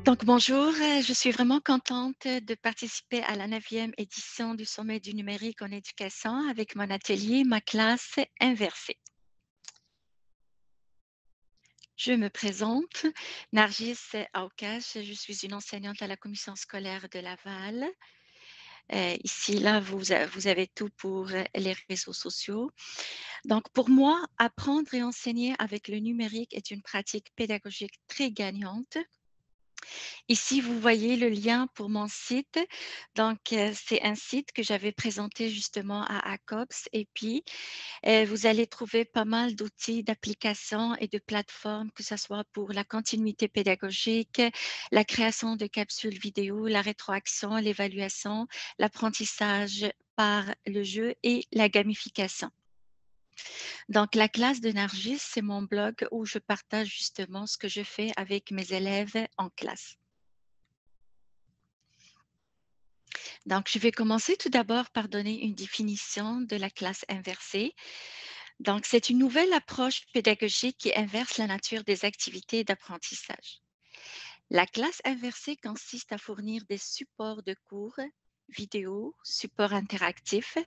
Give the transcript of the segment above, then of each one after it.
Donc bonjour, je suis vraiment contente de participer à la 9e édition du Sommet du numérique en éducation avec mon atelier, ma classe inversée. Je me présente, Nargis Aoukache, je suis une enseignante à la commission scolaire de Laval. Ici, là, vous avez tout pour les réseaux sociaux. Donc pour moi, apprendre et enseigner avec le numérique est une pratique pédagogique très gagnante. Ici, vous voyez le lien pour mon site. Donc, c'est un site que j'avais présenté justement à ACOPS et puis vous allez trouver pas mal d'outils, d'applications et de plateformes, que ce soit pour la continuité pédagogique, la création de capsules vidéo, la rétroaction, l'évaluation, l'apprentissage par le jeu et la gamification. Donc, la classe de Nargis, c'est mon blog où je partage justement ce que je fais avec mes élèves en classe. Donc, je vais commencer tout d'abord par donner une définition de la classe inversée. Donc, c'est une nouvelle approche pédagogique qui inverse la nature des activités d'apprentissage. La classe inversée consiste à fournir des supports de cours, vidéos, supports interactifs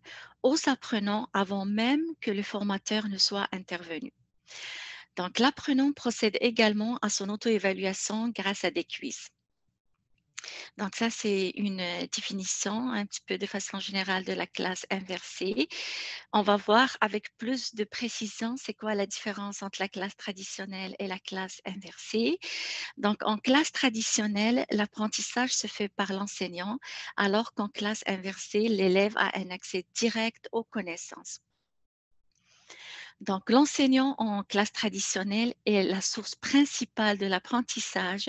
aux apprenants avant même que le formateur ne soit intervenu. Donc, l'apprenant procède également à son auto-évaluation grâce à des quiz. Donc ça, c'est une définition un petit peu de façon générale de la classe inversée. On va voir avec plus de précision c'est quoi la différence entre la classe traditionnelle et la classe inversée. Donc en classe traditionnelle, l'apprentissage se fait par l'enseignant, alors qu'en classe inversée, l'élève a un accès direct aux connaissances. Donc, l'enseignant en classe traditionnelle est la source principale de l'apprentissage.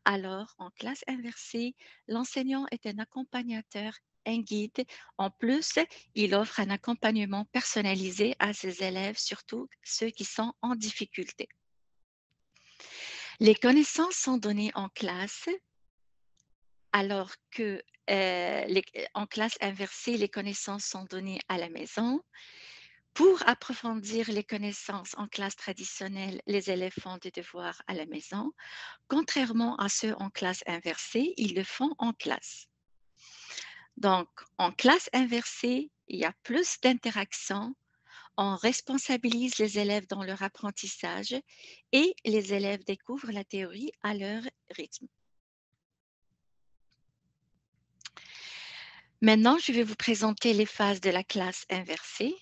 Alors, en classe inversée, l'enseignant est un accompagnateur, un guide. En plus, il offre un accompagnement personnalisé à ses élèves, surtout ceux qui sont en difficulté. Les connaissances sont données en classe, alors que en classe inversée, les connaissances sont données à la maison. Pour approfondir les connaissances en classe traditionnelle, les élèves font des devoirs à la maison. Contrairement à ceux en classe inversée, ils le font en classe. Donc, en classe inversée, il y a plus d'interaction. On responsabilise les élèves dans leur apprentissage et les élèves découvrent la théorie à leur rythme. Maintenant, je vais vous présenter les phases de la classe inversée.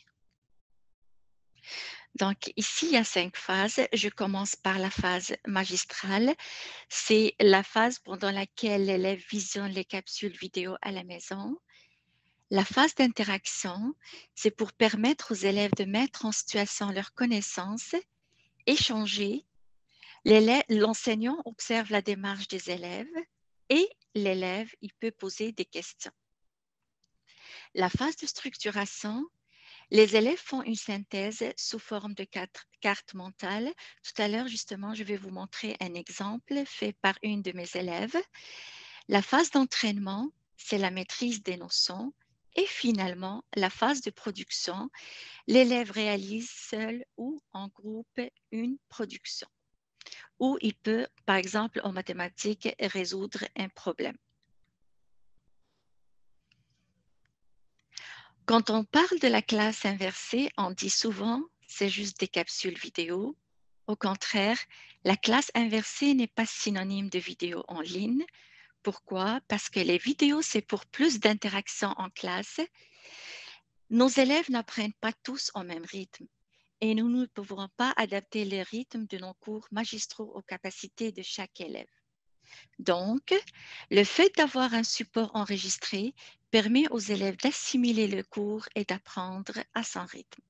Donc ici, il y a 5 phases. Je commence par la phase magistrale. C'est la phase pendant laquelle l'élève visionne les capsules vidéo à la maison. La phase d'interaction, c'est pour permettre aux élèves de mettre en situation leurs connaissances, échanger. L'enseignant observe la démarche des élèves et l'élève, il peut poser des questions. La phase de structuration, les élèves font une synthèse sous forme de cartes mentales. Tout à l'heure, justement, je vais vous montrer un exemple fait par une de mes élèves. La phase d'entraînement, c'est la maîtrise des notions. Et finalement, la phase de production, l'élève réalise seul ou en groupe une production. Ou il peut, par exemple, en mathématiques, résoudre un problème. Quand on parle de la classe inversée, on dit souvent c'est juste des capsules vidéo. Au contraire, la classe inversée n'est pas synonyme de vidéo en ligne. Pourquoi? Parce que les vidéos, c'est pour plus d'interaction en classe. Nos élèves n'apprennent pas tous au même rythme et nous ne pouvons pas adapter le rythme de nos cours magistraux aux capacités de chaque élève. Donc, le fait d'avoir un support enregistré permet aux élèves d'assimiler le cours et d'apprendre à son rythme.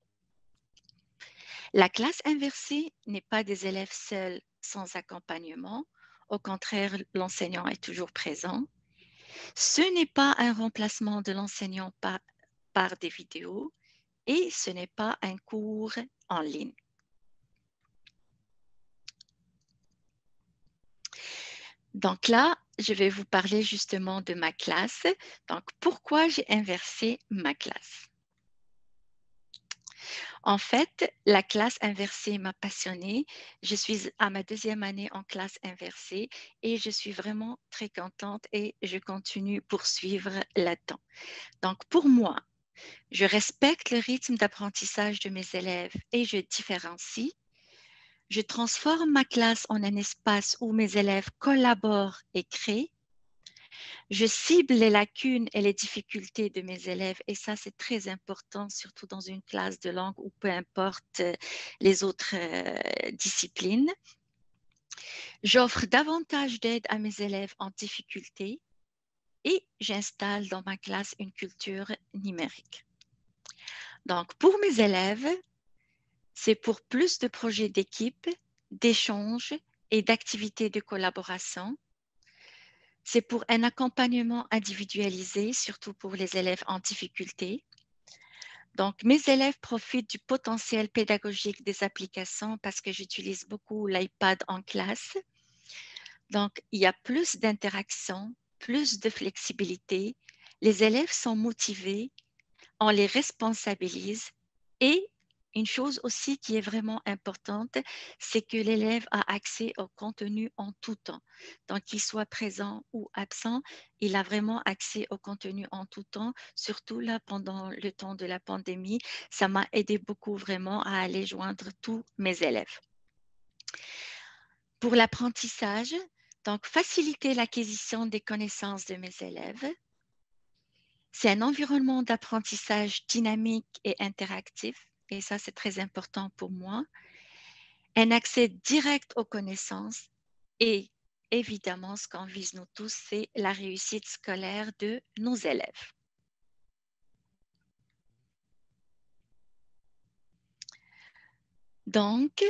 La classe inversée n'est pas des élèves seuls sans accompagnement. Au contraire, l'enseignant est toujours présent. Ce n'est pas un remplacement de l'enseignant par des vidéos et ce n'est pas un cours en ligne. Donc là, je vais vous parler justement de ma classe. Donc, pourquoi j'ai inversé ma classe? En fait, la classe inversée m'a passionnée. Je suis à ma 2e année en classe inversée et je suis vraiment très contente et je continue poursuivre là-dedans. Donc, pour moi, je respecte le rythme d'apprentissage de mes élèves et je différencie. Je transforme ma classe en un espace où mes élèves collaborent et créent. Je cible les lacunes et les difficultés de mes élèves et ça, c'est très important, surtout dans une classe de langue ou peu importe les autres disciplines. J'offre davantage d'aide à mes élèves en difficulté et j'installe dans ma classe une culture numérique. Donc, pour mes élèves, c'est pour plus de projets d'équipe, d'échanges et d'activités de collaboration. C'est pour un accompagnement individualisé, surtout pour les élèves en difficulté. Donc, mes élèves profitent du potentiel pédagogique des applications parce que j'utilise beaucoup l'iPad en classe. Donc, il y a plus d'interaction, plus de flexibilité. Les élèves sont motivés, on les responsabilise et une chose aussi qui est vraiment importante, c'est que l'élève a accès au contenu en tout temps. Donc, qu'il soit présent ou absent, il a vraiment accès au contenu en tout temps, surtout là pendant le temps de la pandémie. Ça m'a aidé beaucoup vraiment à aller joindre tous mes élèves. Pour l'apprentissage, donc faciliter l'acquisition des connaissances de mes élèves. C'est un environnement d'apprentissage dynamique et interactif, et ça, c'est très important pour moi. Un accès direct aux connaissances et évidemment, ce qu'on vise nous tous, c'est la réussite scolaire de nos élèves. Donc,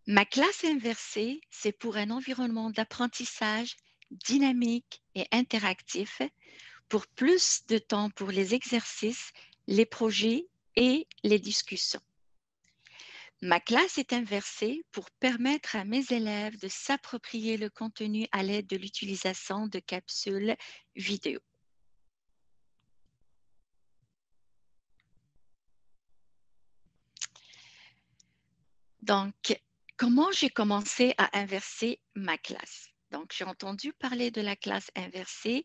ma classe inversée, c'est pour un environnement d'apprentissage dynamique et interactif, pour plus de temps pour les exercices, les projets et les discussions. Ma classe est inversée pour permettre à mes élèves de s'approprier le contenu à l'aide de l'utilisation de capsules vidéo. Donc, comment j'ai commencé à inverser ma classe? Donc, j'ai entendu parler de la classe inversée.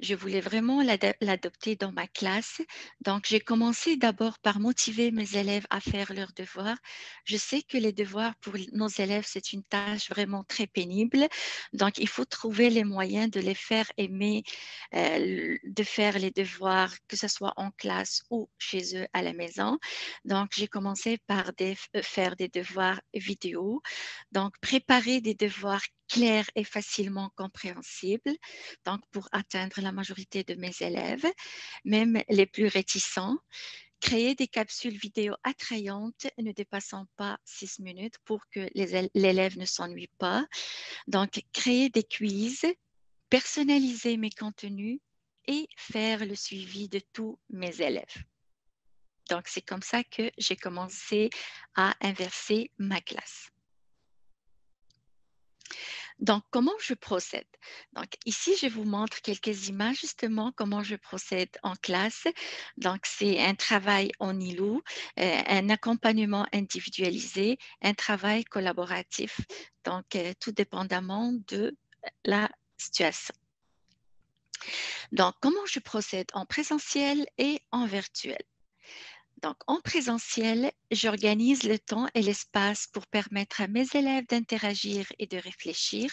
Je voulais vraiment l'adopter dans ma classe. Donc, j'ai commencé d'abord par motiver mes élèves à faire leurs devoirs. Je sais que les devoirs pour nos élèves, c'est une tâche vraiment très pénible. Donc, il faut trouver les moyens de les faire aimer, de faire les devoirs, que ce soit en classe ou chez eux à la maison. Donc, j'ai commencé par faire des devoirs vidéo. Donc, préparer des devoirs clairs et facilement compréhensibles, donc pour atteindre la majorité de mes élèves, même les plus réticents. Créer des capsules vidéo attrayantes ne dépassant pas 6 minutes pour que l'élève ne s'ennuie pas. Donc, créer des quiz, personnaliser mes contenus et faire le suivi de tous mes élèves. Donc, c'est comme ça que j'ai commencé à inverser ma classe. Donc, comment je procède? Donc, ici, je vous montre quelques images, justement, comment je procède en classe. Donc, c'est un travail en îlot, un accompagnement individualisé, un travail collaboratif, donc tout dépendamment de la situation. Donc, comment je procède en présentiel et en virtuel? Donc, en présentiel, j'organise le temps et l'espace pour permettre à mes élèves d'interagir et de réfléchir.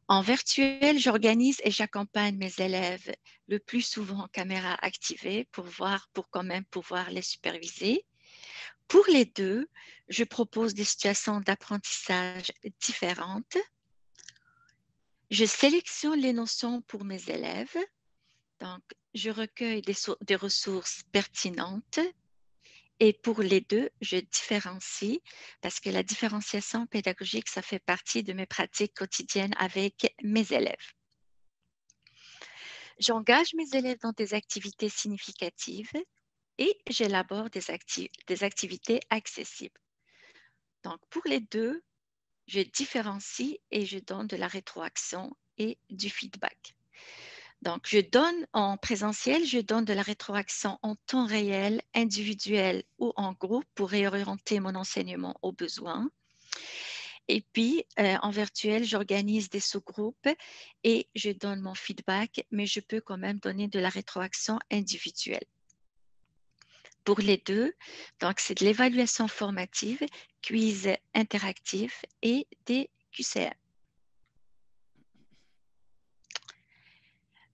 En virtuel, j'organise et j'accompagne mes élèves le plus souvent en caméra activée pour quand même pouvoir les superviser. Pour les deux, je propose des situations d'apprentissage différentes. Je sélectionne les notions pour mes élèves. Donc, je recueille des ressources pertinentes. Et pour les deux, je différencie parce que la différenciation pédagogique, ça fait partie de mes pratiques quotidiennes avec mes élèves. J'engage mes élèves dans des activités significatives et j'élabore des activités accessibles. Donc, pour les deux, je différencie et je donne de la rétroaction et du feedback. Donc, je donne en présentiel, je donne de la rétroaction en temps réel, individuel ou en groupe pour réorienter mon enseignement aux besoins. Et puis, en virtuel, j'organise des sous-groupes et je donne mon feedback, mais je peux quand même donner de la rétroaction individuelle. Pour les deux, donc c'est de l'évaluation formative, quiz interactif et des QCM.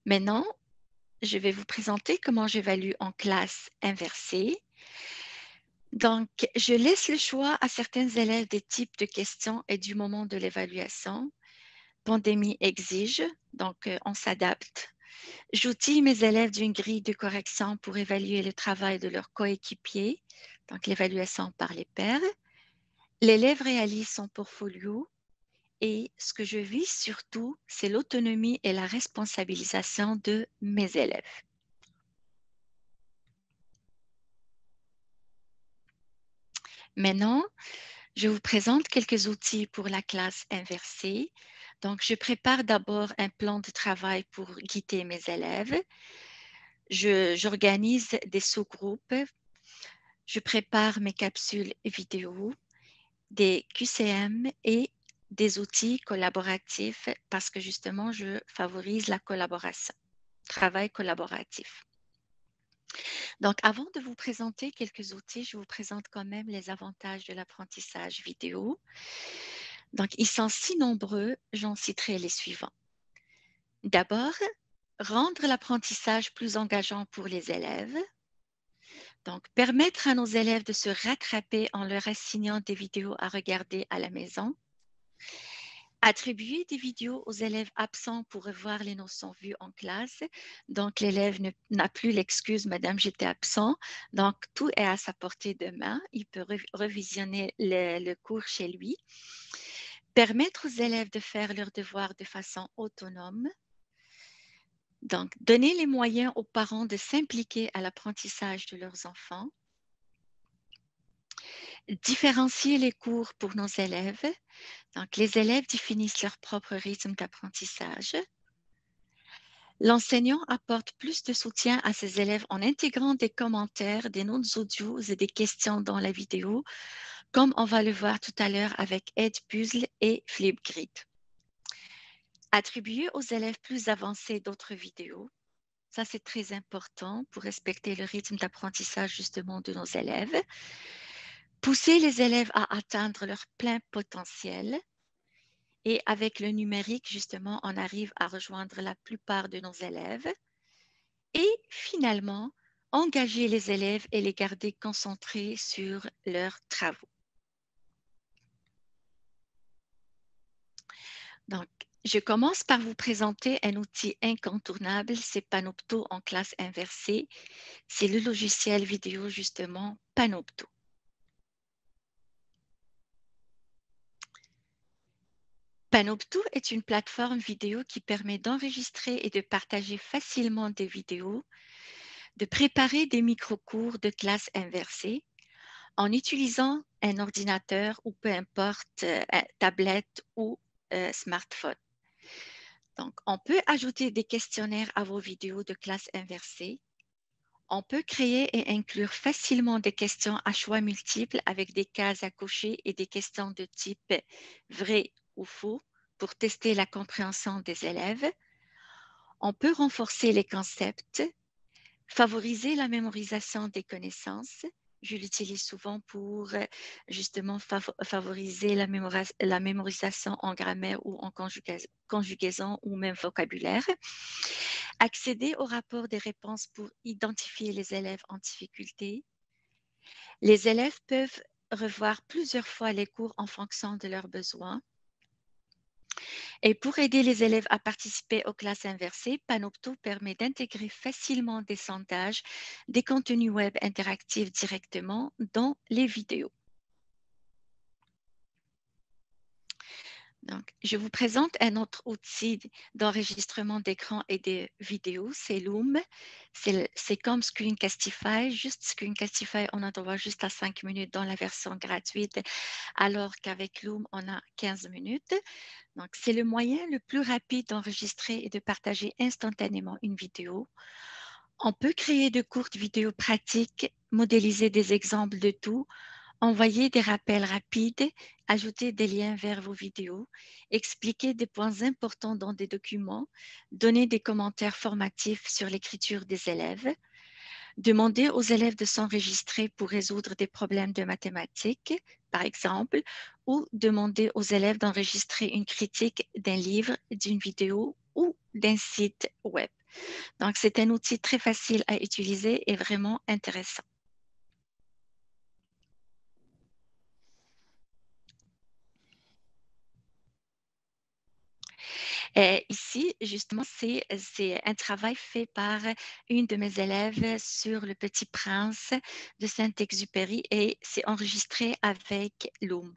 Maintenant, je vais vous présenter comment j'évalue en classe inversée. Donc, je laisse le choix à certains élèves des types de questions et du moment de l'évaluation. Pandémie exige, donc on s'adapte. J'outille mes élèves d'une grille de correction pour évaluer le travail de leurs coéquipiers, donc l'évaluation par les pairs. L'élève réalise son portfolio et ce que je vise surtout, c'est l'autonomie et la responsabilisation de mes élèves. Maintenant, je vous présente quelques outils pour la classe inversée. Donc, je prépare d'abord un plan de travail pour guider mes élèves. J'organise des sous-groupes. Je prépare mes capsules vidéo, des QCM et des outils collaboratifs parce que justement, je favorise la collaboration, travail collaboratif. Donc, avant de vous présenter quelques outils, je vous présente quand même les avantages de l'apprentissage vidéo. Donc, ils sont si nombreux, j'en citerai les suivants. D'abord, rendre l'apprentissage plus engageant pour les élèves. Donc, permettre à nos élèves de se rattraper en leur assignant des vidéos à regarder à la maison. Attribuer des vidéos aux élèves absents pour revoir les notions vues en classe. Donc, l'élève n'a plus l'excuse, Madame, j'étais absent. Donc, tout est à sa portée de main. Il peut revisionner le cours chez lui. Permettre aux élèves de faire leurs devoirs de façon autonome. Donc, donner les moyens aux parents de s'impliquer à l'apprentissage de leurs enfants. Différencier les cours pour nos élèves. Donc, les élèves définissent leur propre rythme d'apprentissage. L'enseignant apporte plus de soutien à ses élèves en intégrant des commentaires, des notes audio et des questions dans la vidéo, comme on va le voir tout à l'heure avec Edpuzzle et Flipgrid. Attribuer aux élèves plus avancés d'autres vidéos. Ça, c'est très important pour respecter le rythme d'apprentissage justement de nos élèves. Pousser les élèves à atteindre leur plein potentiel. Et avec le numérique, justement, on arrive à rejoindre la plupart de nos élèves. Et finalement, engager les élèves et les garder concentrés sur leurs travaux. Donc, je commence par vous présenter un outil incontournable, c'est Panopto en classe inversée. C'est le logiciel vidéo, justement, Panopto. Panopto est une plateforme vidéo qui permet d'enregistrer et de partager facilement des vidéos, de préparer des micro-cours de classe inversée en utilisant un ordinateur ou peu importe, tablette ou smartphone. Donc, on peut ajouter des questionnaires à vos vidéos de classe inversée. On peut créer et inclure facilement des questions à choix multiples avec des cases à cocher et des questions de type vrai ou faux pour tester la compréhension des élèves. On peut renforcer les concepts, favoriser la mémorisation des connaissances. Je l'utilise souvent pour justement favoriser la mémorisation en grammaire ou en conjugaison ou même vocabulaire. Accéder au rapport des réponses pour identifier les élèves en difficulté. Les élèves peuvent revoir plusieurs fois les cours en fonction de leurs besoins. Et pour aider les élèves à participer aux classes inversées, Panopto permet d'intégrer facilement des sondages, des contenus web interactifs directement dans les vidéos. Donc, je vous présente un autre outil d'enregistrement d'écran et de vidéos, c'est Loom. C'est comme Screencastify, juste Screencastify, on a droit juste à 5 minutes dans la version gratuite, alors qu'avec Loom, on a 15 minutes. Donc, c'est le moyen le plus rapide d'enregistrer et de partager instantanément une vidéo. On peut créer de courtes vidéos pratiques, modéliser des exemples de tout, envoyer des rappels rapides, ajouter des liens vers vos vidéos, expliquer des points importants dans des documents, donner des commentaires formatifs sur l'écriture des élèves, demander aux élèves de s'enregistrer pour résoudre des problèmes de mathématiques, par exemple, ou demander aux élèves d'enregistrer une critique d'un livre, d'une vidéo ou d'un site web. Donc, c'est un outil très facile à utiliser et vraiment intéressant. Ici, justement, c'est un travail fait par une de mes élèves sur Le Petit Prince de Saint-Exupéry et c'est enregistré avec Loom.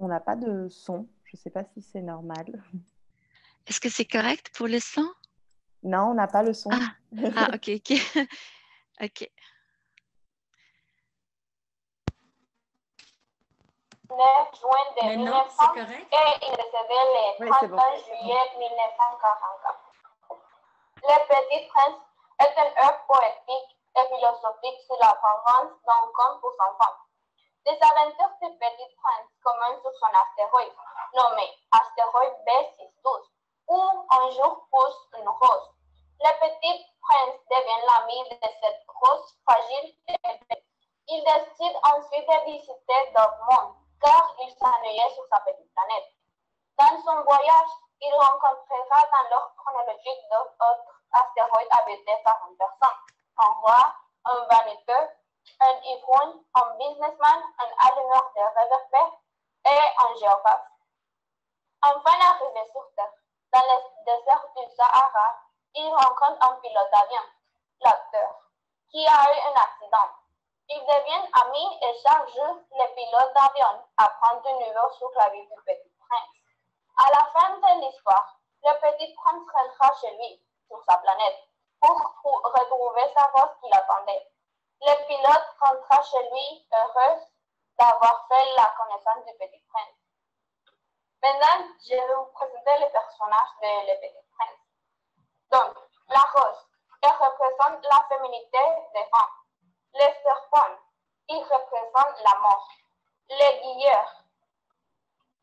On n'a pas de son. Je ne sais pas si c'est normal. Est-ce que c'est correct pour le son? Non, on n'a pas le son. Ok, ok. Ok. Juin de Maintenant, 1900 c'est correct? et il décédait le Oui, 31 c'est bon. juillet 1944. Le Petit Prince est une œuvre poétique et philosophique sur la vengeance d'un conte pour enfants. Les aventures du Petit Prince commencent sur son astéroïde, nommé astéroïde B612, où un jour pousse une rose. Le Petit Prince devient l'ami de cette rose fragile et belle. Il décide ensuite de visiter d'autres mondes, car il s'ennuyait sur sa petite planète. Dans son voyage, il rencontrera dans l'ordre chronologique d'autres astéroïdes habités par une personne, un roi, un vaniteux, un ivrogne, un businessman, un allumeur de réverbères et un géographe. Enfin arrivé sur Terre, dans le désert du Sahara, il rencontre un pilote d'avion, l'acteur, qui a eu un accident. Ils deviennent amis et chaque jour, le pilote d'avion apprend de nouveau sur la vie du Petit Prince. À la fin de l'histoire, le Petit Prince rentrera chez lui, sur sa planète, pour retrouver sa rose qui l'attendait. Le pilote rentra chez lui heureux d'avoir fait la connaissance du Petit Prince. Maintenant, je vais vous présenter les personnages de Le Petit Prince. Donc, la rose, elle représente la féminité des femmes. Les serpents, ils représentent la mort. Les guilleurs,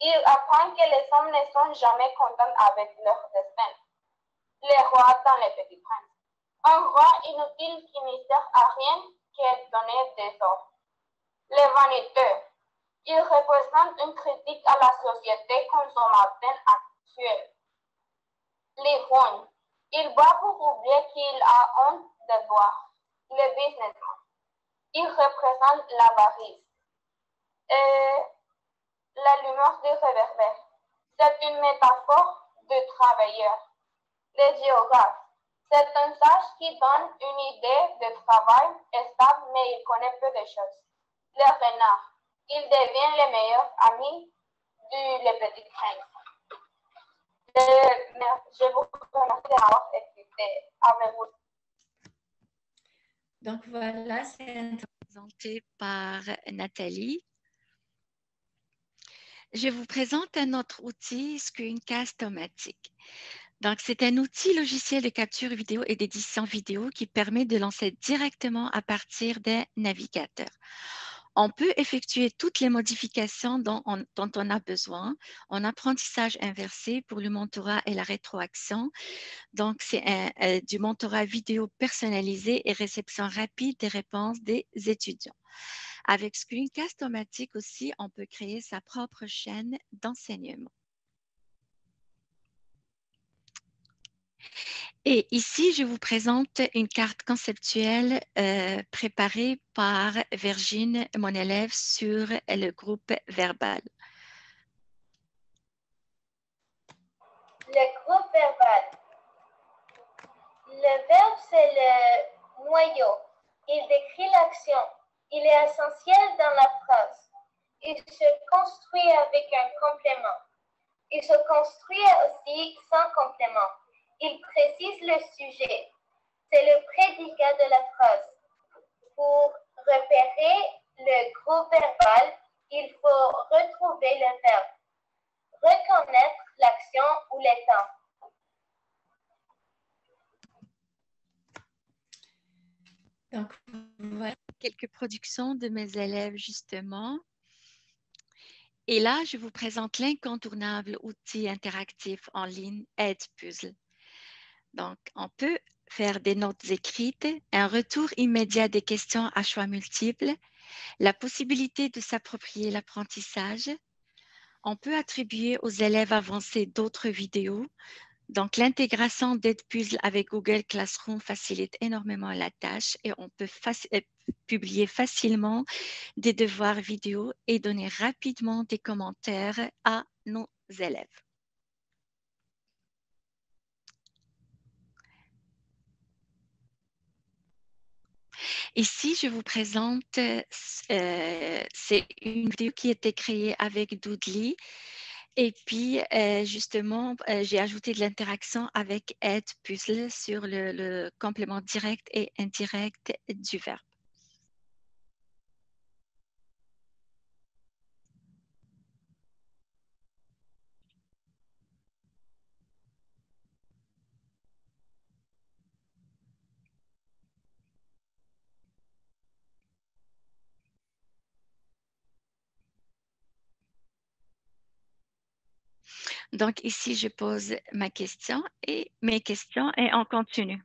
ils apprennent que les hommes ne sont jamais contents avec leur destin. Les rois dans Le Petit Prince. Un roi inutile qui ne sert à rien que donner des ordres. Les vaniteux, ils représentent une critique à la société consommatrice actuelle. Les rognes, il boit pour oublier qu'il a honte de boire. Les businessmen, ils représentent l'avarice. Et l'allumeur des réverbères, c'est une métaphore de travailleur. Les géographes, c'est un sage qui donne une idée de travail stable, mais il connaît peu de choses. Les renards, ils deviennent les meilleurs amis du Le Petit Prince. Je vous remercie d'avoir écouté avec vous. Donc voilà, c'est présenté par Nathalie. Je vous présente un autre outil, Screencast-O-Matic. Donc, c'est un outil logiciel de capture vidéo et d'édition vidéo qui permet de lancer directement à partir d'un navigateur. On peut effectuer toutes les modifications dont on a besoin en apprentissage inversé pour le mentorat et la rétroaction. Donc, c'est du mentorat vidéo personnalisé et réception rapide des réponses des étudiants. Avec Screencast-O-Matic aussi, on peut créer sa propre chaîne d'enseignement. Et ici, je vous présente une carte conceptuelle préparée par Virginie, mon élève, sur le groupe verbal. Le groupe verbal. Le verbe, c'est le noyau. Il décrit l'action. Il est essentiel dans la phrase. Il se construit avec un complément. Il se construit aussi sans complément. Il précise le sujet. C'est le prédicat de la phrase. Pour repérer le groupe verbal, il faut retrouver le verbe, reconnaître l'action ou le temps. Donc, voilà quelques productions de mes élèves, justement. Et là, je vous présente l'incontournable outil interactif en ligne Edpuzzle. Donc, on peut faire des notes écrites, un retour immédiat des questions à choix multiples, la possibilité de s'approprier l'apprentissage. On peut attribuer aux élèves avancés d'autres vidéos. Donc, l'intégration d'Edpuzzle avec Google Classroom facilite énormément la tâche et on peut publier facilement des devoirs vidéo et donner rapidement des commentaires à nos élèves. Ici, je vous présente, c'est une vidéo qui a été créée avec Doodly. Et puis, justement, j'ai ajouté de l'interaction avec Edpuzzle sur le complément direct et indirect du verbe. Donc, ici, je pose ma question et mes questions et on continue.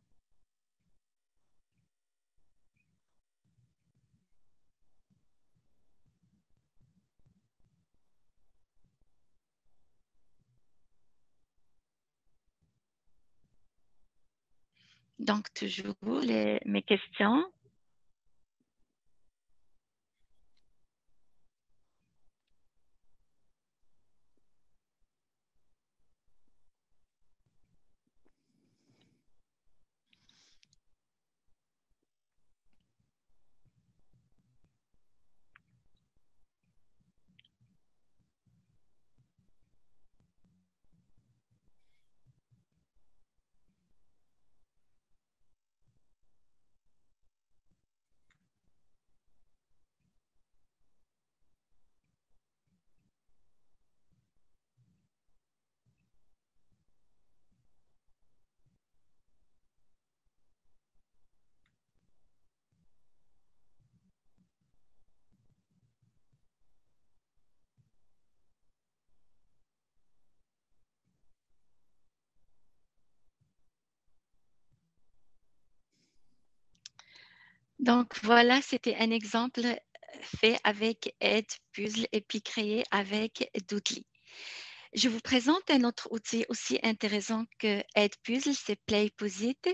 Donc, toujours mes questions. Donc, voilà, c'était un exemple fait avec Edpuzzle et puis créé avec Doodly. Je vous présente un autre outil aussi intéressant que Edpuzzle, c'est Playposit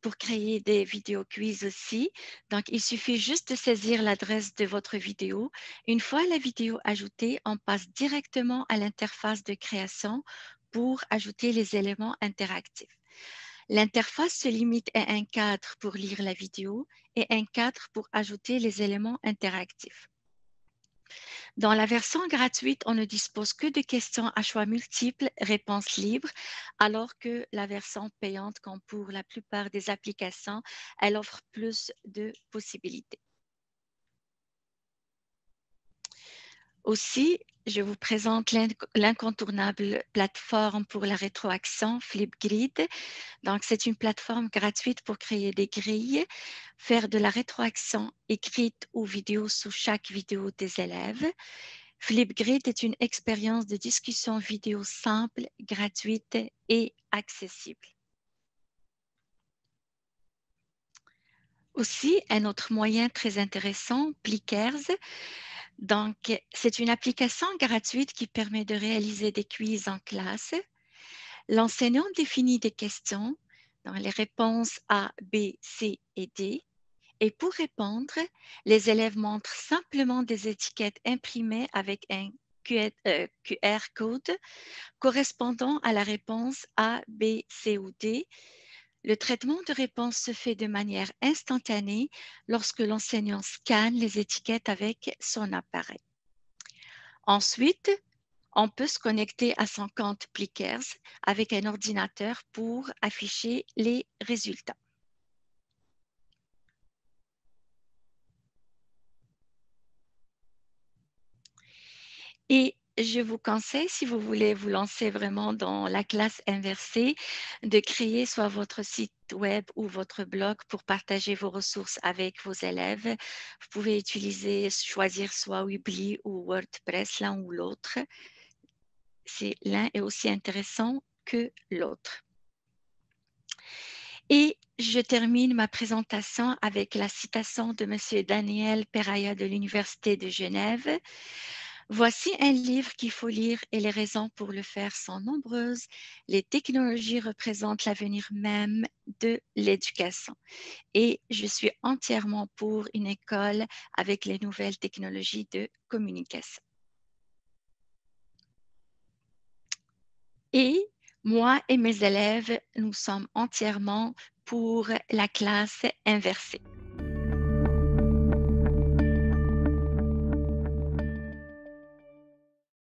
pour créer des vidéos quiz aussi. Donc, il suffit juste de saisir l'adresse de votre vidéo. Une fois la vidéo ajoutée, on passe directement à l'interface de création pour ajouter les éléments interactifs. L'interface se limite à un cadre pour lire la vidéo et un cadre pour ajouter les éléments interactifs. Dans la version gratuite, on ne dispose que de questions à choix multiples, réponses libres, alors que la version payante, comme pour la plupart des applications, elle offre plus de possibilités. Aussi, je vous présente l'incontournable plateforme pour la rétroaction Flipgrid. Donc, c'est une plateforme gratuite pour créer des grilles, faire de la rétroaction écrite ou vidéo sous chaque vidéo des élèves. Flipgrid est une expérience de discussion vidéo simple, gratuite et accessible. Aussi, un autre moyen très intéressant, Plickers. Donc, c'est une application gratuite qui permet de réaliser des quiz en classe. L'enseignant définit des questions dans les réponses A, B, C et D. Et pour répondre, les élèves montrent simplement des étiquettes imprimées avec un QR code correspondant à la réponse A, B, C ou D. Le traitement de réponse se fait de manière instantanée lorsque l'enseignant scanne les étiquettes avec son appareil. Ensuite, on peut se connecter à son compte Plickers avec un ordinateur pour afficher les résultats. Et je vous conseille, si vous voulez vous lancer vraiment dans la classe inversée, de créer soit votre site web ou votre blog pour partager vos ressources avec vos élèves. Vous pouvez choisir soit Weebly ou WordPress, l'un ou l'autre. L'un est aussi intéressant que l'autre. Et je termine ma présentation avec la citation de M. Daniel Peraya de l'Université de Genève. Voici un livre qu'il faut lire et les raisons pour le faire sont nombreuses. Les technologies représentent l'avenir même de l'éducation. Et je suis entièrement pour une école avec les nouvelles technologies de communication. Et moi et mes élèves, nous sommes entièrement pour la classe inversée.